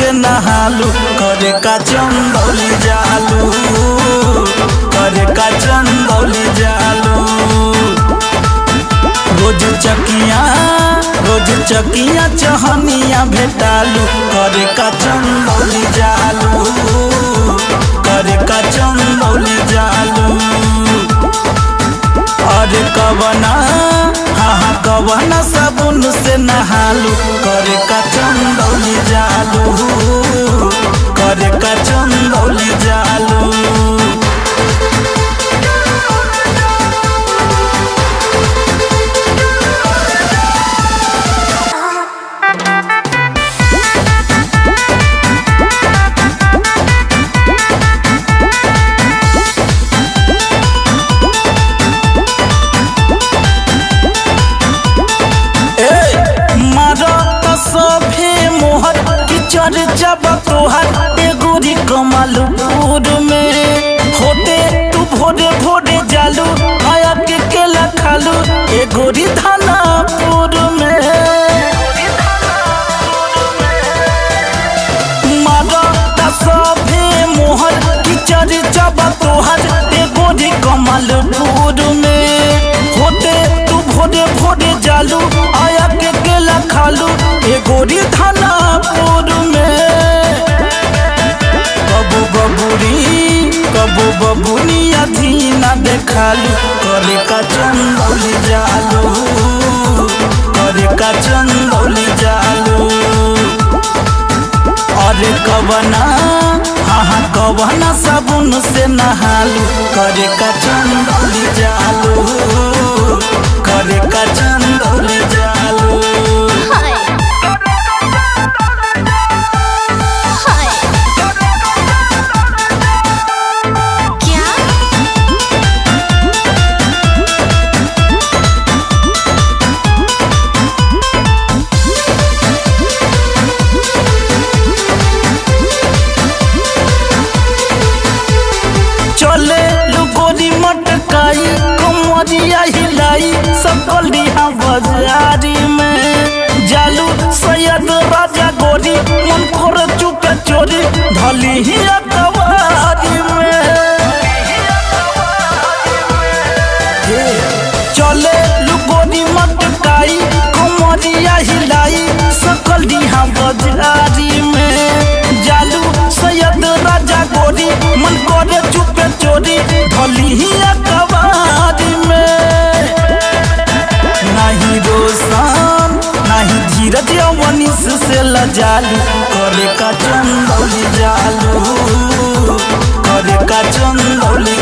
से नहालू करे का चंदौली जालू करे का चंदौली जालू। रोज चकिया चहनिया भेटालू करे का चंदौली जालू करे का चंदौली जालू। अरे कवना कवना साबुन से नहालू करे का चंदौली जालू करे का चंदौली जालू। सभे मोहर की चर्चा तोहर एगोरी कमालपुर में होते तू भोरे भोरे जालू आया के केला खालू एगोरी थानापुर में। मारा सभे मोहर की चर्चा तोहर एगोरी कमालपुर में होते तू भोरे भोरे जालू आया के केला खालू एगोरी थानापुर में। कबू बबुनी अधीना देखालू करे का चंदौली जालू करे का चंदौली जालू। अरे कवना साबुन से नहालू करे का चंदौली जालू करे का चंदौली जालू। चले लुगोरी मटकाई कमरिया हिलाई सकलिया बाजारी में जालू सैयद राजा गोरी मन कर चुके चोरी धली ही अकबारी में। चले लुगोरी मटकाई कमरिया हिलाई सकलिया बाजारी में जालू सैयद राजा गोरी मन कर चुके चोरी धली ही अकबारी में। नहीं रोशन नहीं धीरज मनीष से लजालू करे का चंदौली जालू करे का चंदौली।